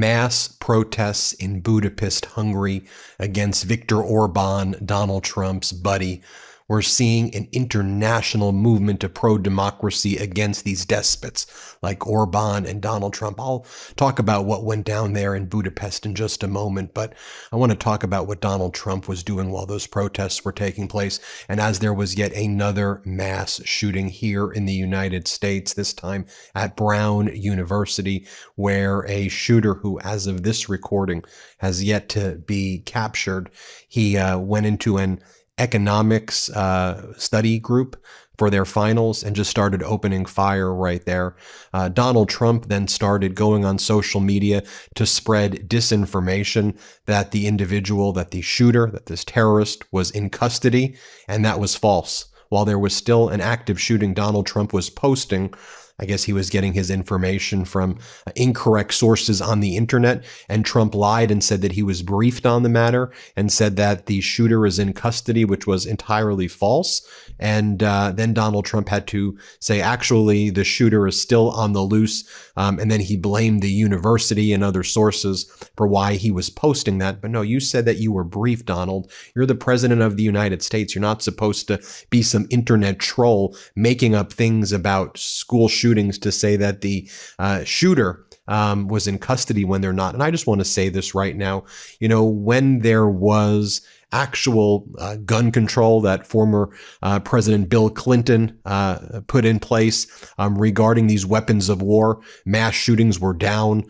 mass protests in Budapest, Hungary against Viktor Orban, Donald Trump's buddy. We're seeing an international movement to pro-democracy against these despots like Orban and Donald Trump. I'll talk about what went down there in Budapest in just a moment, but I want to talk about what Donald Trump was doing while those protests were taking place. And as there was yet another mass shooting here in the United States, this time at Brown University, where a shooter who, as of this recording, has yet to be captured, he went into an economics study group for their finals and just started opening fire right there. Donald Trump then started going on social media to spread disinformation that the individual, that the shooter, that this terrorist was in custody, and that was false. While there was still an active shooting, Donald Trump was posting, I guess he was getting his information from incorrect sources on the internet, and Trump lied and said that he was briefed on the matter and said that the shooter is in custody, which was entirely false. And then Donald Trump had to say, actually, the shooter is still on the loose. And then he blamed the university and other sources for why he was posting that. But no, you said that you were briefed, Donald. You're the president of the United States. You're not supposed to be some internet troll making up things about school shootings to say that the shooter was in custody when they're not. And I just want to say this right now. You know, when there was actual gun control that former President Bill Clinton put in place regarding these weapons of war, mass shootings were down.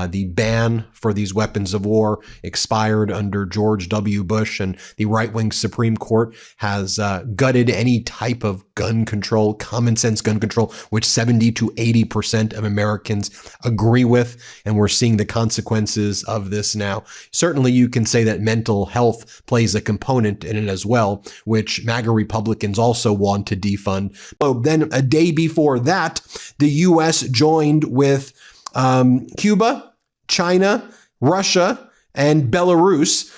The ban for these weapons of war expired under George W. Bush, and the right-wing Supreme Court has gutted any type of gun control, common sense gun control, which 70 to 80% of Americans agree with. And we're seeing the consequences of this now. Certainly, you can say that mental health plays a component in it as well, which MAGA Republicans also want to defund. So then a day before that, the U.S. joined with Cuba, China, Russia, and Belarus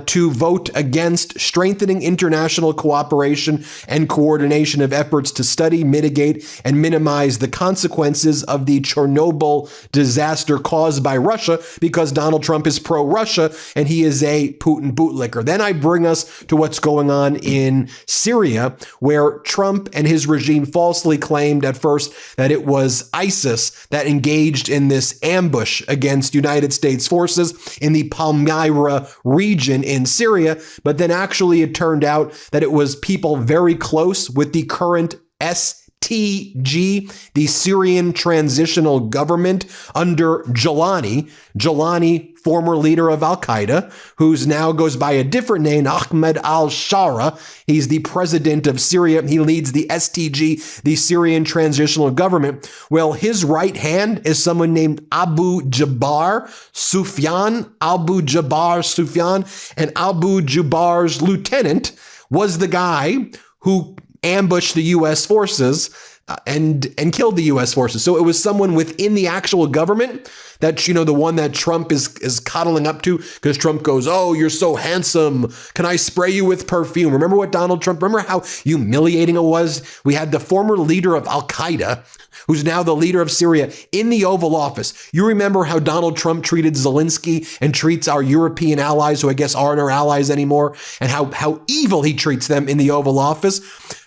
to vote against strengthening international cooperation and coordination of efforts to study, mitigate, and minimize the consequences of the Chernobyl disaster caused by Russia, because Donald Trump is pro-Russia and he is a Putin bootlicker. Then I bring us to what's going on in Syria, where Trump and his regime falsely claimed at first that it was ISIS that engaged in this ambush against United States forces in the Palmyra region in Syria, but then actually it turned out that it was people very close with the current STG, the Syrian Transitional Government under Jalani, former leader of al-Qaeda, who's now goes by a different name, Ahmed al-Shara. He's the president of Syria. He leads the STG, the Syrian Transitional Government. Well, his right hand is someone named Abu Jabbar Sufyan, and Abu Jabbar's lieutenant was the guy who ambushed the U.S. forces and killed the U.S. forces. So it was someone within the actual government that, you know, the one that Trump is coddling up to, because Trump goes, oh, you're so handsome. Can I spray you with perfume? Remember what Donald Trump, remember how humiliating it was? We had the former leader of al-Qaeda, who's now the leader of Syria, in the Oval Office. You remember how Donald Trump treated Zelensky and treats our European allies, who I guess aren't our allies anymore, and how evil he treats them in the Oval Office.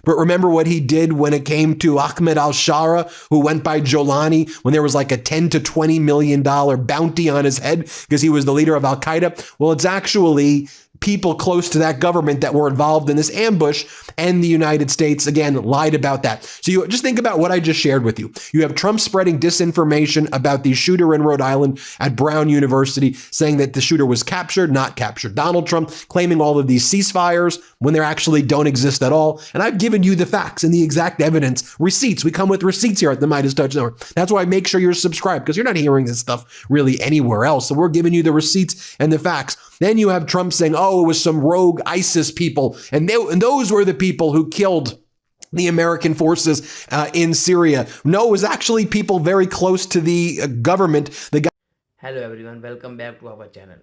But remember what he did when it came to Ahmed al-Shara, who went by Jolani, when there was like a $10 to $20 million bounty on his head because he was the leader of al-Qaeda. Well, it's actually people close to that government that were involved in this ambush, and the United States, again, lied about that. So you just think about what I just shared with you. You have Trump spreading disinformation about the shooter in Rhode Island at Brown University, saying that the shooter was captured, not captured. Donald Trump claiming all of these ceasefires when they actually don't exist at all. And I've given you the facts and the exact evidence, receipts. We come with receipts here at the Midas Touch Network. That's why I make sure you're subscribed, because you're not hearing this stuff really anywhere else. So we're giving you the receipts and the facts. Then you have Trump saying, oh, it was some rogue ISIS people. And those were the people who killed the American forces in Syria. No, it was actually people very close to the government. Hello everyone, welcome back to our channel.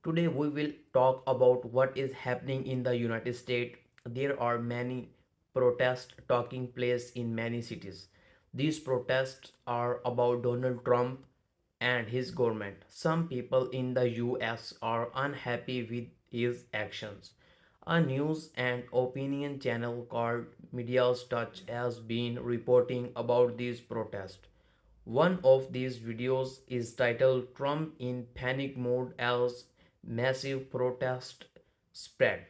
Today we will talk about what is happening in the United States. There are many protests taking place in many cities. These protests are about Donald Trump and his government. Some people in the US are unhappy with his actions. A news and opinion channel called Media's Touch has been reporting about these protests. One of these videos is titled Trump in Panic Mode as Massive Protest Spread.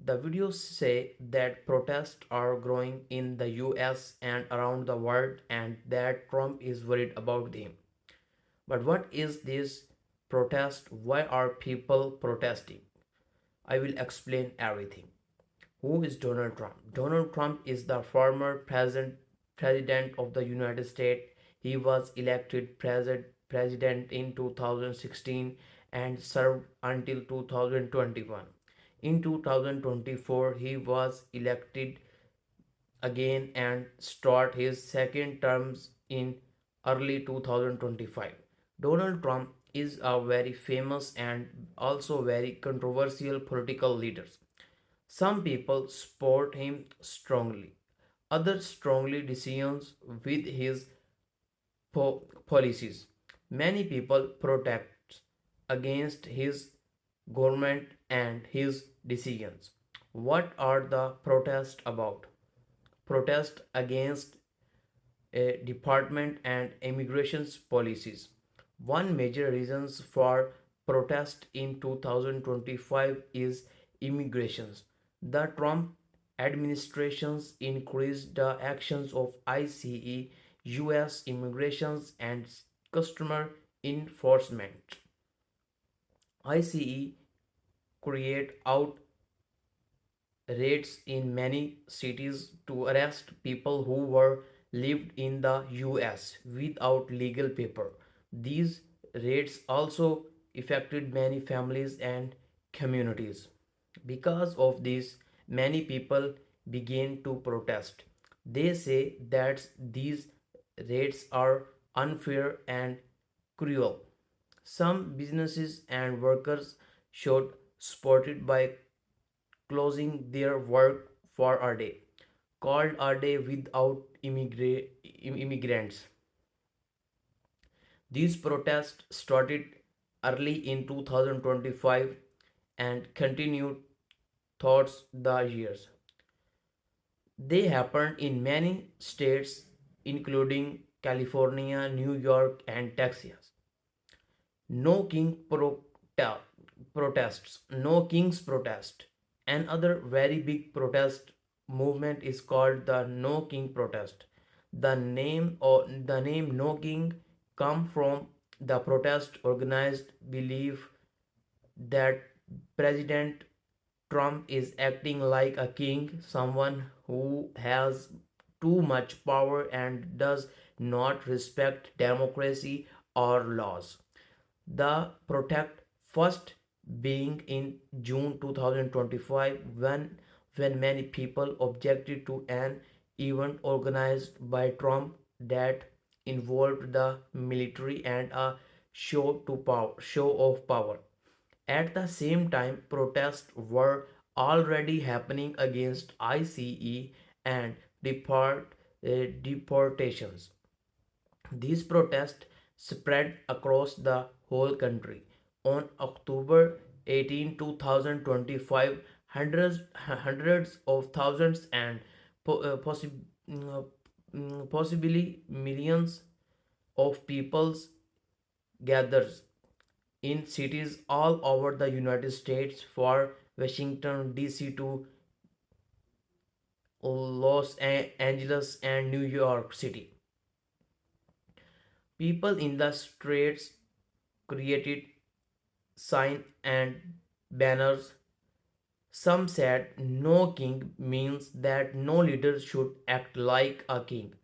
The videos say that protests are growing in the US and around the world and that Trump is worried about them. But what is this protest? Why are people protesting? I will explain everything. Who is Donald Trump? Donald Trump is the former president of the United States. He was elected president in 2016 and served until 2021. In 2024, he was elected again and start his second terms in early 2025. Donald Trump is a very famous and also very controversial political leader. Some people support him strongly, others strongly disagree with his policies. Many people protest against his government and his decisions. What are the protests about? Protest against department and immigration policies. One major reasons for protest in 2025 is immigrations. The Trump administrations increased the actions of ICE, US immigrations and customer enforcement. ICE create out raids in many cities to arrest people who were lived in the US without legal paper. These raids also affected many families and communities. Because of this, many people began to protest. They say that these raids are unfair and cruel. Some businesses and workers showed supported by closing their work for a day, called a day without immigrants. These protests started early in 2025 and continued throughout the years. They happened in many states, including California, New York, and Texas. No king protests, no king's protest. Another very big protest movement is called the No King protest. The name No King come from the protest organized belief that President Trump is acting like a king, someone who has too much power and does not respect democracy or laws. The protest first being in June 2025 when many people objected to an event organized by Trump that involved the military and a show of power. At the same time, protests were already happening against ICE and deportations. These protests spread across the whole country. On October 18, 2025, hundreds of thousands and uh, possibly millions of peoples gathered in cities all over the United States for Washington DC to Los Angeles and New York City. People in the streets created signs and banners. Some said no king means that no leader should act like a king.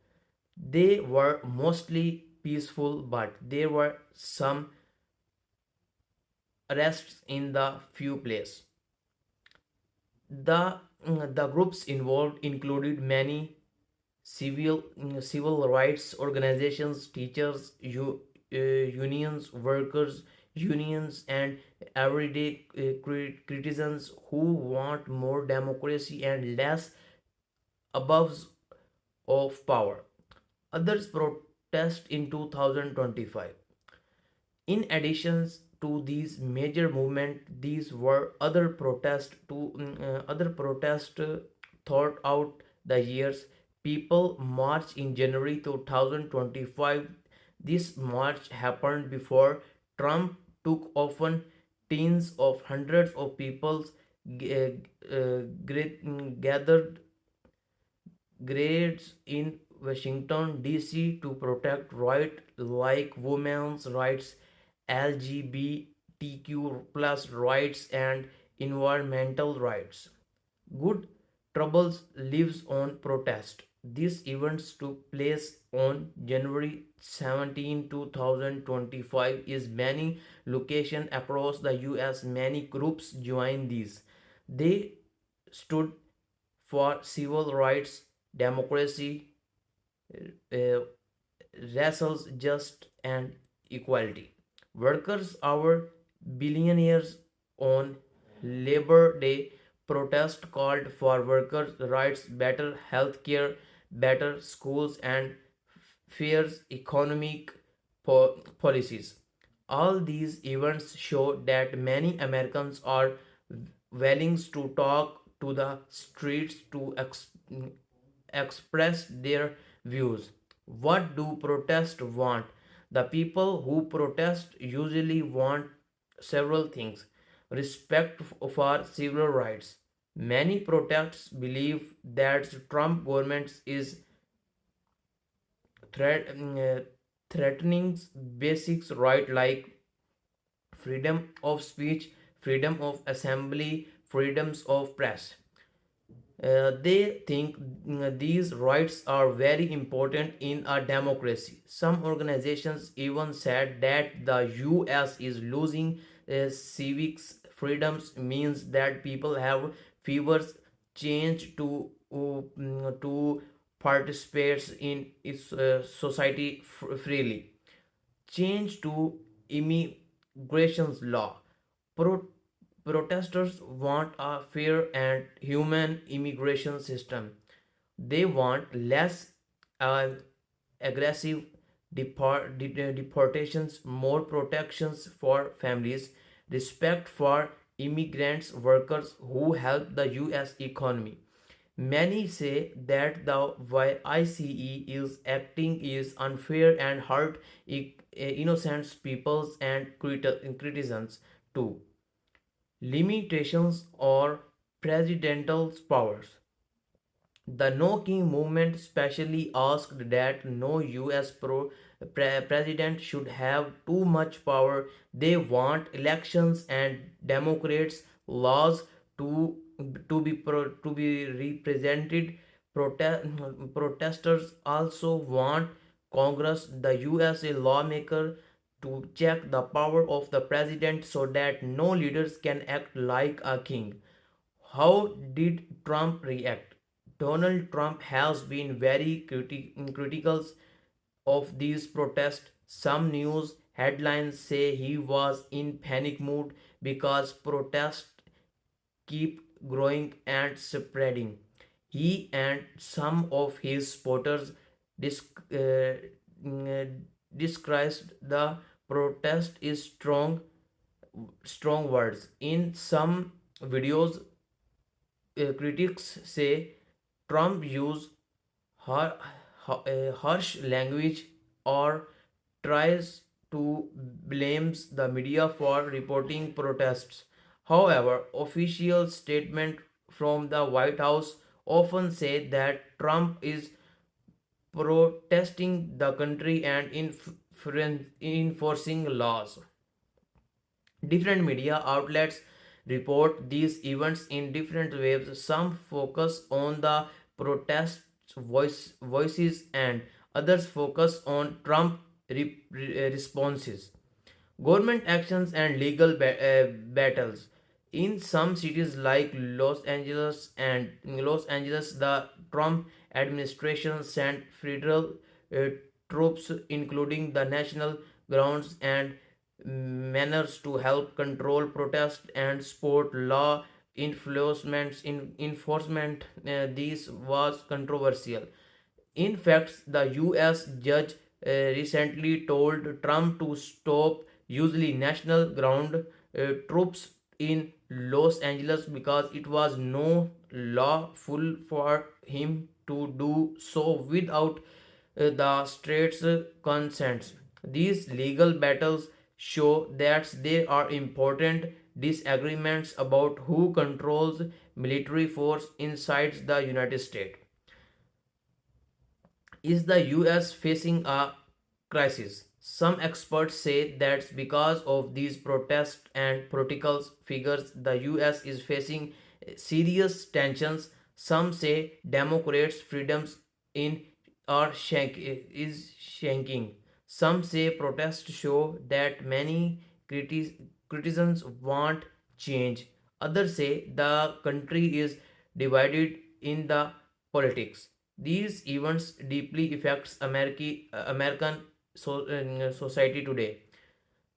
They were mostly peaceful, but there were some arrests in the few places. The groups involved included many civil rights organizations, teachers, unions, workers unions, and everyday citizens who want more democracy and less abuse of power. Others protest in 2025. In addition to these major movements, these were other protests thought out the years. People marched in January 2025. This march happened before Trump took often tens of hundreds of people gathered grades in Washington D.C. to protect rights like women's rights, LGBTQ plus rights, and environmental rights. Good Troubles lives on protest. These events took place on January 17, 2025 is many locations across the US. Many groups joined these. They stood for civil rights, democracy, uh, racial justice, and equality. Workers our billionaires on Labor Day protest called for workers' rights, better health care, better schools, and fair economic policies. All these events show that many Americans are willing to talk to the streets to express their views. What do protests want? The people who protest usually want several things: respect for civil rights. Many protests believe that Trump government is threat, threatening basic rights like freedom of speech, freedom of assembly, freedoms of press. They think these rights are very important in a democracy. Some organizations even said that the US is losing civics freedoms, means that people have fewer change to participate in its society freely. Change to immigration law. Pro- Protesters want a fair and human immigration system. They want less uh, aggressive deportations, more protections for families, respect for immigrants workers who help the US economy. Many say that the ICE is acting is unfair and hurt innocent peoples and citizens too. Limitations or presidential powers. The No King movement specially asked that no US president should have too much power. They want elections and Democrats laws to to be represented. Protesters also want Congress, the USA lawmaker, to check the power of the president so that no leaders can act like a king. How did Trump react? Donald Trump has been very critical of these protests. Some news headlines say he was in panic mood because protests keep growing and spreading. He and some of his supporters described the protest is strong words. In some videos, critics say Trump used harsh language or tries to blames the media for reporting protests. However, official statement from the White House often say that Trump is protesting the country and enforcing laws. Different media outlets report these events in different ways. Some focus on the protest voices and others focus on Trump responses. Government actions and legal battles. In some cities like Los Angeles, the Trump administration sent federal uh, troops, including the National Grounds and manners, to help control protest and support law enforcement. This was controversial. In fact, the US judge recently told Trump to stop usually national ground troops in Los Angeles because it was no lawful for him to do so without the state's consent. These legal battles show that there are important disagreements about who controls military force inside the United States. Is the US facing a crisis? Some experts say that because of these protests and political figures, the US is facing serious tensions. Some say Democrats' freedoms in is shrinking. Some say protests show that many citizens want change. Others say the country is divided in the politics. These events deeply affects American society today.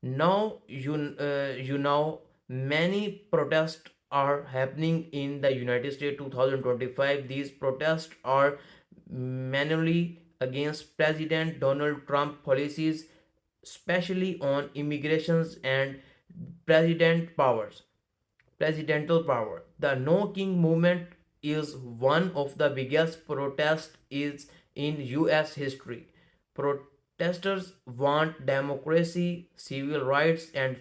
Now you know many protests are happening in the United States 2025. These protests are mainly against President Donald Trump policies, especially on immigrations and president powers presidential power. The No King movement is one of the biggest protests is in US history. Protesters want democracy, civil rights and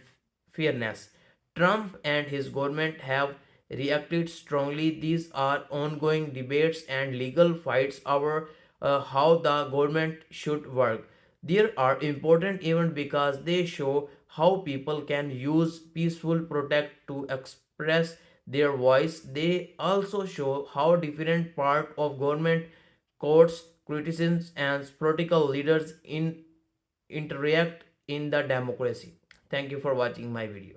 fairness. Trump and his government have reacted strongly. These are ongoing debates and legal fights over how the government should work. There are important events because they show how people can use peaceful protest to express their voice. They also show how different part of government, courts, criticisms, and political leaders interact in the democracy. Thank you for watching my video.